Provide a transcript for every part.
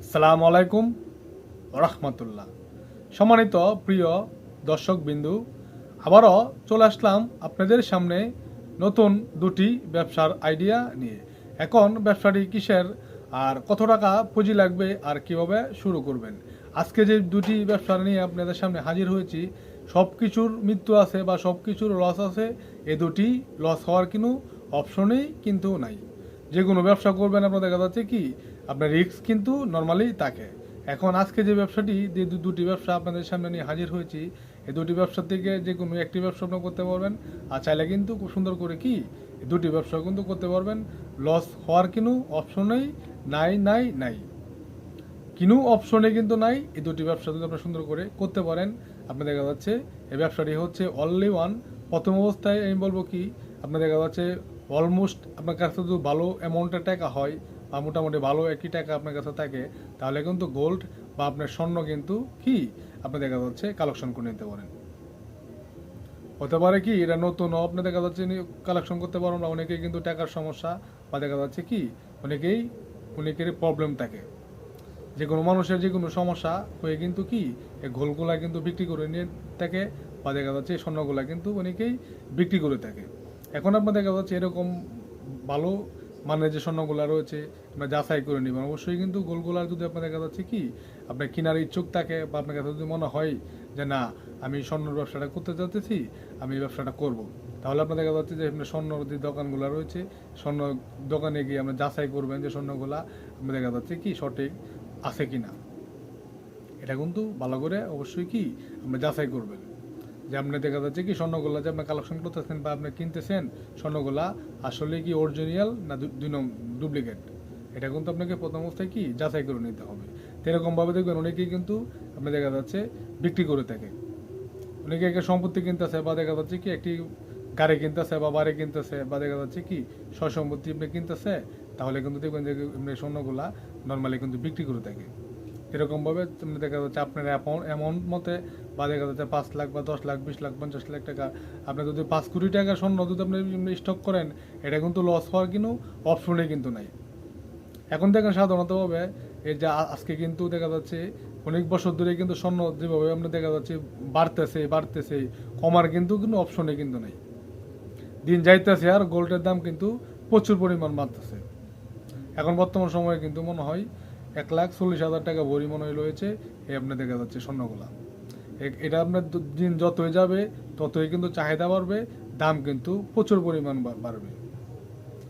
আসসালামু আলাইকুম রহমতুল্লাহ। সম্মানিত প্রিয় দর্শক বিন্দু, আবারও চলে আসলাম আপনাদের সামনে নতুন দুটি ব্যবসার আইডিয়া নিয়ে। এখন ব্যবসাটি কিসের, আর কত টাকা পুঁজি লাগবে, আর কিভাবে শুরু করবেন, আজকে যে দুটি ব্যবসা নিয়ে আপনাদের সামনে হাজির হয়েছি, সব কিছুর মৃত্যু আছে বা সব কিছুর লস আছে। এ দুটি লস হওয়ার কোনো অপশনেই কিন্তু নাই। যে কোনো ব্যবসা করবেন আপনার দেখা যাচ্ছে কি আপনার রিস্ক কিন্তু নর্মালি থাকে। এখন আজকে যে ব্যবসাটি যে দুটি ব্যবসা আপনাদের সামনে নিয়ে হাজির হয়েছি, এই দুটি ব্যবসা থেকে যে কোনো একটি ব্যবসা আপনি করতে পারবেন, আর চাইলে কিন্তু খুব সুন্দর করে কি এই দুটি ব্যবসা কিন্তু করতে পারবেন। লস হওয়ার কোনো অপশনেই নাই নাই নাই, কোনো অপশনে কিন্তু নাই। এই দুটি ব্যবসা যদি আপনি সুন্দর করে করতে পারেন, আপনি দেখা যাচ্ছে এই ব্যবসাটি হচ্ছে অনলি ওয়ান। প্রথম অবস্থায় আমি বলবো কি, আপনার দেখা যাচ্ছে অলমোস্ট আপনার কাছে যদি ভালো অ্যামাউন্টের টাকা হয় বা মোটামুটি ভালো একই টাকা আপনার কাছে থাকে, তাহলে কিন্তু গোল্ড বা আপনার স্বর্ণ কিন্তু কি আপনি দেখা যাচ্ছে কালেকশন করে নিতে পারেন। হতে পারে কি এটা নতুন আপনি দেখা যাচ্ছে কালেকশন করতে পারেন না। অনেকেই কিন্তু টাকার সমস্যা বা দেখা যাচ্ছে কি অনেকেরই প্রবলেম থাকে। যে কোনো মানুষের যে কোনো সমস্যা হয়ে কিন্তু কি এই ঘোলগুলা কিন্তু বিক্রি করে নিয়ে থাকে, বা দেখা যাচ্ছে এই স্বর্ণগুলা কিন্তু অনেকেই বিক্রি করে থাকে। এখন আপনার দেখা যাচ্ছে এরকম ভালো মানের যে স্বর্ণগুলা রয়েছে আপনার যাচাই করে নেবেন। অবশ্যই কিন্তু গোলগুলার যদি আপনার দেখা যাচ্ছে কি আপনার কেনার ইচ্ছুক থাকে, বা আপনার কাছে যদি মনে হয় যে না আমি স্বর্ণের ব্যবসাটা করতে চাইতেছি, আমি এই ব্যবসাটা করব, তাহলে আপনার দেখা যাচ্ছে যে আপনার স্বর্ণর যে দোকানগুলো রয়েছে, স্বর্ণ দোকানে গিয়ে আপনি যাচাই করবেন যে স্বর্ণগুলা আপনার দেখা যাচ্ছে কি সঠিক আছে কিনা। এটা কিন্তু ভালো করে অবশ্যই কি আপনি যাচাই করবেন যে আপনি দেখা যাচ্ছে কি স্বর্ণগুলা যে আপনি কালেকশন করতেছেন বা আপনি কিনতেছেন, স্বর্ণগুলা আসলে কি অরিজিনাল না দুই ডুপ্লিকেট। এটা কিন্তু আপনাকে প্রথম অবস্থায় কি যাচাই করে নিতে হবে। এরকমভাবে দেখবেন অনেকেই কিন্তু আপনি দেখা যাচ্ছে বিক্রি করে থাকে। অনেকে একটা সম্পত্তি কিনতেছে বা দেখা যাচ্ছে কি একটি গাড়ি কিনতেছে বা বাড়ি কিনতেছে বা দেখা যাচ্ছে কি সয় সম্পত্তি আপনি কিনতেছে, তাহলে কিন্তু দেখবেন যে স্বর্ণগুলা নর্মালি কিন্তু বিক্রি করে থাকে। এরকমভাবে দেখা যাচ্ছে আপনার অ্যামাউন্ট মতে বা দেখা যাচ্ছে 5 লাখ বা 10 লাখ 20 লাখ 50 লাখ টাকা, আপনি যদি 5 কোটি টাকা স্বর্ণ যদি আপনি স্টক করেন, এটা কিন্তু লস হওয়ার কোনো অপশনে কিন্তু নাই। এখন দেখেন সাধারণতভাবে এই যে আজকে কিন্তু দেখা যাচ্ছে অনেক বছর ধরে কিন্তু স্বর্ণ যেভাবে আমরা দেখা যাচ্ছে বাড়তেছে বাড়তেছে, কমার কিন্তু কোনো অপশনে কিন্তু নাই। দিন যাইতেছে আর গোল্ডের দাম কিন্তু প্রচুর পরিমাণ বাড়তেছে। এখন বর্তমান সময়ে কিন্তু মনে হয় 1,40,000 টাকা ভরি মনে হয় রয়েছে এই আপনার দেখা যাচ্ছে স্বর্ণগুলা। এটা আপনার দিন যতই যাবে ততই কিন্তু চাহিদা বাড়বে, দাম কিন্তু প্রচুর পরিমাণ বাড়বে।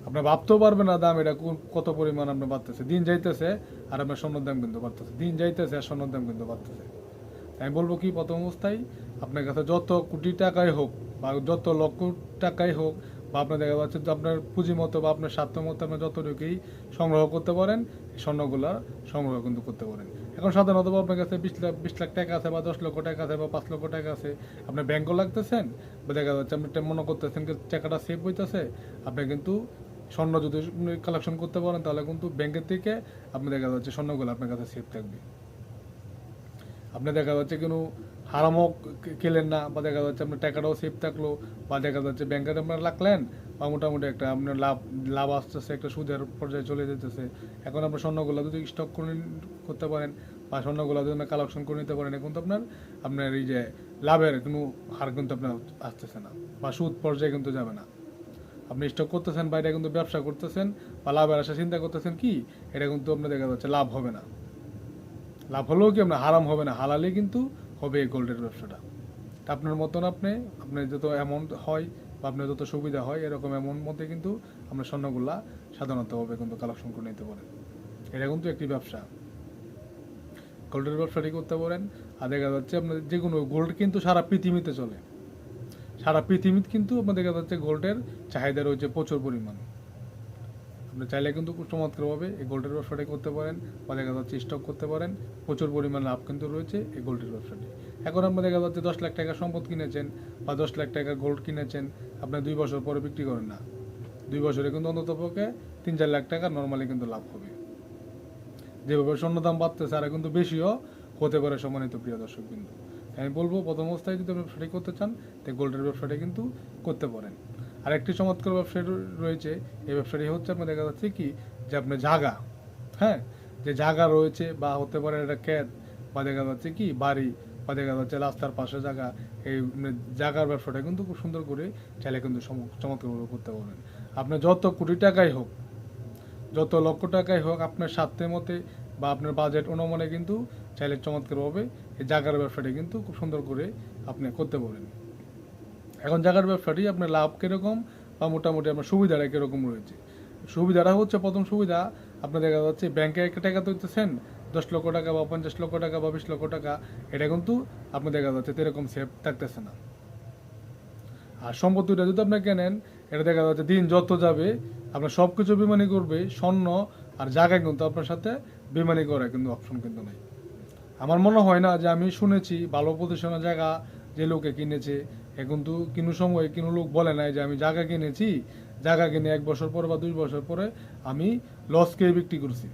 আপনার ভাবতেও পারবে না দাম এটা কত পরিমাণ আপনার বাড়তেছে। দিন যাইতেছে আর আপনার স্বর্ণের দাম কিন্তু বাড়তেছে, দিন যাইতেছে আর স্বর্ণের দাম কিন্তু বাড়তেছে। আমি বলবো কি প্রথম অবস্থায় আপনার কাছে যত কোটি টাকাই হোক বা যত লক্ষ টাকাই হোক, বা আপনার দেখা যাচ্ছে আপনার পুঁজি মতো বা আপনার স্বার্থ মতো আপনার যতটুকুই সংগ্রহ করতে পারেন, এই স্বর্ণগুলা সংগ্রহ কিন্তু করতে পারেন। এখন সাধারণত আপনার কাছে 20 লাখ টাকা আছে বা 10 লক্ষ টাকা আছে বা 5 লক্ষ টাকা আছে, আপনার ব্যাংকও লাগতেছেন বা দেখা যাচ্ছে আপনি মনে করতেছেন টাকাটা সেভ হইতেছে, আপনি কিন্তু স্বর্ণ যদি কালেকশন করতে পারেন, তাহলে কিন্তু ব্যাংকের থেকে আপনি দেখা যাচ্ছে স্বর্ণগুলো আপনার কাছে সেভ থাকবে। আপনি দেখা যাচ্ছে কোনো হারামও খেলেন না, বা দেখা যাচ্ছে আপনার টাকাটাও সেফ থাকলো, বা দেখা যাচ্ছে ব্যাংকে আপনার রাখলেন বা মোটামুটি একটা আপনার লাভ লাভ আসতেছে, একটা সুদের পর্যায়ে চলে যেতেছে। এখন আপনার স্বর্ণগুলো যদি স্টক করতে পারেন বা স্বর্ণগুলো যদি কালেকশন করে নিতে পারেন, এখন তো আপনার এই যে লাভের কোনো হার কিন্তু আপনার আসতেছে না বা সুদ পর্যায়ে কিন্তু যাবে না। আপনি স্টক করতেছেন বা এটা কিন্তু ব্যবসা করতেছেন বা লাভের আশা চিন্তা করতেছেন কি, এটা কিন্তু আপনার দেখা যাচ্ছে লাভ হবে না। লাভ হলেও কি আপনার হারাম হবে না, হালালে কিন্তু হবে এই গোল্ডের ব্যবসাটা। তা আপনার মতন আপনার যত অ্যামাউন্ট হয় বা আপনার যত সুবিধা হয়, এরকম অ্যামাউন্ট মধ্যে কিন্তু আপনার স্বর্ণগুলা সাধারণতভাবে কিন্তু কালেকশন করে নিতে পারেন। এটা কিন্তু একটি ব্যবসা, গোল্ডের ব্যবসাটি করতে পারেন। আর দেখা যাচ্ছে আপনার যে কোনো গোল্ড কিন্তু সারা পৃথিবীতে চলে, সারা পৃথিবীতে কিন্তু আপনার দেখা যাচ্ছে গোল্ডের চাহিদা রয়েছে প্রচুর পরিমাণ। আপনি চাইলে কিন্তু খুব চমৎকারভাবে এই গোল্ডের ব্যবসাটি করতে পারেন বা দেখা যাচ্ছে স্টক করতে পারেন। প্রচুর পরিমাণ লাভ কিন্তু রয়েছে এই গোল্ডের ব্যবসাটি। এখন আপনি দেখা যাচ্ছে 10 লাখ টাকা সম্পদ কিনেছেন বা 10 লাখ টাকা গোল্ড কিনেছেন, আপনার 2 বছর পরে বিক্রি করেন না, 2 বছরে কিন্তু অন্তত পক্ষে 3-4 লাখ টাকা নর্মালি কিন্তু লাভ হবে। যেভাবে স্বর্ণ দাম বাড়তেছে আর কিন্তু বেশিও হতে পারে। সম্মানিত প্রিয় দর্শক বিন্দু, আমি বলবো প্রথম অবস্থায় যদি ব্যবসাটি করতে চান, তো গোল্ডের ব্যবসাটি কিন্তু করতে পারেন। আরেকটি চমৎকার ব্যবসা রয়েছে, এই ব্যবসাটি হচ্ছে আপনার দেখা যাচ্ছে কি যে আপনার জায়গা, হ্যাঁ, যে জায়গা রয়েছে বা হতে পারে এটা ক্ষেত বা দেখা যাচ্ছে কি বাড়ি বা দেখা যাচ্ছে রাস্তার পাশে জায়গা, এই জায়গার ব্যবসাটা কিন্তু খুব সুন্দর করে চাইলে কিন্তু চমৎকারভাবে করতে পারবেন। আপনার যত কোটি টাকাই হোক, যত লক্ষ টাকাই হোক, আপনার স্বার্থের মতে বা আপনার বাজেট অনুমানে কিন্তু চাইলে চমৎকারভাবে এই জায়গার ব্যবসাটি কিন্তু খুব সুন্দর করে আপনি করতে পারেন। এখন জায়গার ব্যবসাটি আপনার লাভ কীরকম বা মোটামুটি আপনার সুবিধাটা কীরকম রয়েছে। সুবিধাটা হচ্ছে, প্রথম সুবিধা, আপনি দেখা যাচ্ছে ব্যাংকে একটা টাকা তুলতেছেন 10 লক্ষ টাকা বা 50 লক্ষ টাকা বা 20 লক্ষ টাকা, এটা কিন্তু আপনি দেখা যাচ্ছে এরকম সেফ থাকতেছে না। আর সম্পত্তিটা যদি আপনি কেনেন, এটা দেখা যাচ্ছে দিন যত যাবে আপনার সব কিছু বেমানি করবে, স্বর্ণ আর জায়গা কিন্তু আপনার সাথে বেমানি করা কিন্তু অপশন কিন্তু নেই। আমার মনে হয় না যে আমি শুনেছি ভালো পজিশনের জায়গা যে লোকে কিনেছে, এখন তো কোনো সময় কোনো লোক বলে নাই যে আমি জায়গা কিনেছি, জায়গা কিনে 1 বছর পরে বা 2 বছর পরে আমি লস খেয়ে বিক্রি করছি,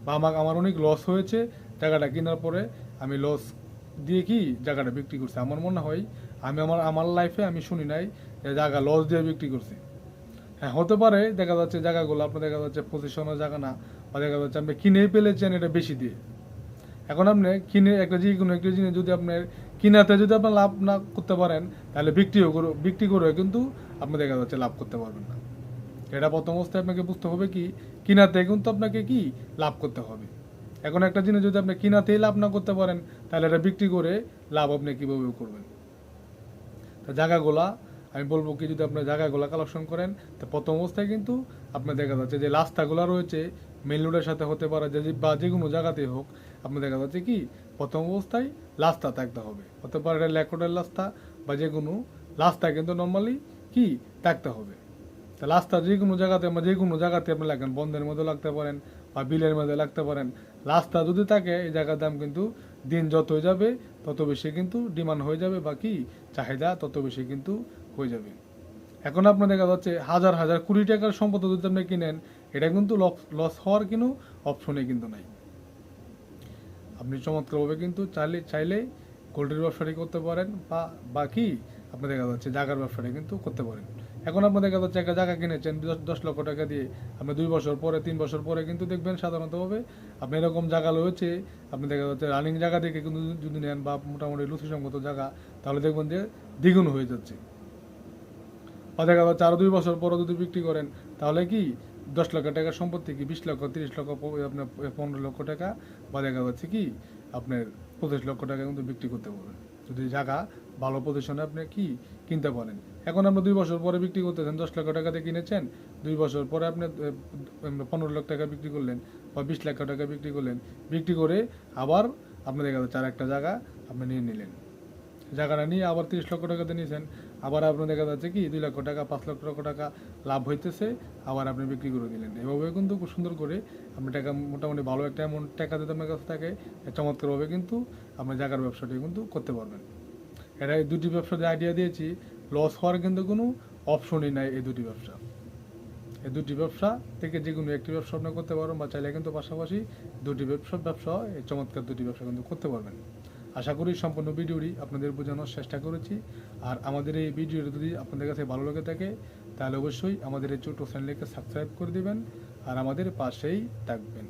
বা আমার অনেক লস হয়েছে জায়গাটা কেনার পরে আমি লস দিয়ে কি জায়গাটা বিক্রি করছি। আমার মনে হয় আমি আমার লাইফে আমি শুনি নাই যে জায়গা লস দিয়ে বিক্রি করছি। হ্যাঁ, হতে পারে দেখা যাচ্ছে জায়গাগুলো আপনার দেখা যাচ্ছে পজিশনের জায়গা না, বা দেখা যাচ্ছে আপনি কিনেই পেলেছেন এটা বেশি দিয়ে। এখন আপনি কিনে একটা যে কোনো একটা জিনিস যদি আপনার কিনাতে যদি আপনার লাভ না করতে পারেন, তাহলে বিক্রি করে কিন্তু আপনি দেখা যাচ্ছে লাভ করতে পারবেন না। এটা প্রথম অবস্থায় আপনাকে বুঝতে হবে কি, কিনাতে কিন্তু আপনাকে কি লাভ করতে হবে। এখন একটা জিনিস যদি আপনি কিনাতেই লাভ না করতে পারেন, তাহলে এটা বিক্রি করে লাভ আপনি কীভাবে করবেন। তা জায়গাগুলা আমি বলবো কি, যদি আপনার জায়গাগুলা কালেকশন করেন, তো প্রথম অবস্থায় কিন্তু আপনার দেখা যাচ্ছে যে রাস্তাগুলো রয়েছে মেন রোডের সাথে হতে পারে বা যে কোনো জায়গাতেই হোক, আপনার দেখা যাচ্ছে কি প্রথম অবস্থায় রাস্তা থাকতে হবে, হতে পারে এটা ল্যাকোডের রাস্তা বা যে কোনো রাস্তা কিন্তু নর্মালি কি থাকতে হবে। তা রাস্তা যে কোনো জায়গাতে আপনি লাগেন, বন্ধের মধ্যে লাগতে পারেন বা বিলের মধ্যে লাগতে পারেন, রাস্তা যদি থাকে এই জায়গার দাম কিন্তু দিন যত হয়ে যাবে তত বেশি কিন্তু ডিমান্ড হয়ে যাবে, বা কি চাহিদা তত বেশি কিন্তু হয়ে যাবে। এখন আপনার দেখা যাচ্ছে হাজার হাজার কোটি টাকার সম্পদ যদি আপনি কিনেন, এটা কিন্তু লস হওয়ার কোনো অপশনে কিন্তু নাই। আপনি চমৎকারভাবে কিন্তু চাইলে গোল্ডের ব্যবসাটি করতে পারেন, বা কি আপনি দেখা যাচ্ছে জায়গার ব্যবসাটি কিন্তু করতে পারেন। এখন আপনি দেখা যাচ্ছে একটা জায়গা কিনেছেন 10 লক্ষ টাকা দিয়ে, আপনি 2 বছর পরে 3 বছর পরে কিন্তু দেখবেন সাধারণতভাবে আপনি এরকম জায়গা রয়েছে, আপনি দেখা যাচ্ছে রানিং জায়গা থেকে কিন্তু যদি নেন বা মোটামুটি লুচিসঙ্গত জায়গা, তাহলে দেখবেন যে দ্বিগুণ হয়ে যাচ্ছে। বা দেখা যাচ্ছে আরও 2 বছর পরে যদি বিক্রি করেন, তাহলে কি 10 লক্ষ টাকার সম্পত্তি কি 20 লক্ষ 30 লক্ষ আপনার 15 লক্ষ টাকা, বা দেখা যাচ্ছে কি আপনার 25 লক্ষ টাকা কিন্তু বিক্রি করতে পারবেন, যদি জায়গা ভালো পজিশনে আপনি কি কিনতে পারেন। এখন আপনি 2 বছর পরে বিক্রি করতেছেন, 10 লক্ষ টাকাতে কিনেছেন, 2 বছর পরে আপনি 15 লক্ষ টাকা বিক্রি করলেন বা 20 লক্ষ টাকা বিক্রি করলেন, বিক্রি করে আবার আপনি দেখা যাচ্ছে আর একটা জায়গা আপনি নিয়ে নিলেন, জায়গাটা নিয়ে আবার 30 লক্ষ টাকাতে নিয়েছেন, আবার আপনার দেখা যাচ্ছে কি 2 লক্ষ টাকা 5 লক্ষ টাকা লাভ হইতেছে, আবার আপনি বিক্রি করে দিলেন। এভাবে কিন্তু খুব সুন্দর করে আপনি টাকা মোটামুটি ভালো একটা অ্যামাউন্ট টাকা যদি আপনার কাছে থাকে, চমৎকারভাবে কিন্তু আপনি জায়গার ব্যবসাটি কিন্তু করতে পারবেন। এটা এই দুটি ব্যবসা যে আইডিয়া দিয়েছি, লস হওয়ার কিন্তু কোনো অপশনই নাই। এই দুটি ব্যবসা থেকে যে কোনো একটি ব্যবসা আপনি করতে পারবেন, বা চাইলে কিন্তু পাশাপাশি দুটি ব্যবসা এই চমৎকার দুটি ব্যবসা কিন্তু করতে পারবেন। আশা করি সম্পূর্ণ ভিডিওটি আপনাদের বোঝানোর চেষ্টা করেছি। আর আমাদের এই ভিডিওটি যদি আপনাদের কাছে ভালো লেগে থাকে, তাহলে অবশ্যই আমাদের এই ছোটো চ্যানেলকে সাবস্ক্রাইব করে দেবেন আর আমাদের পাশেই থাকবেন।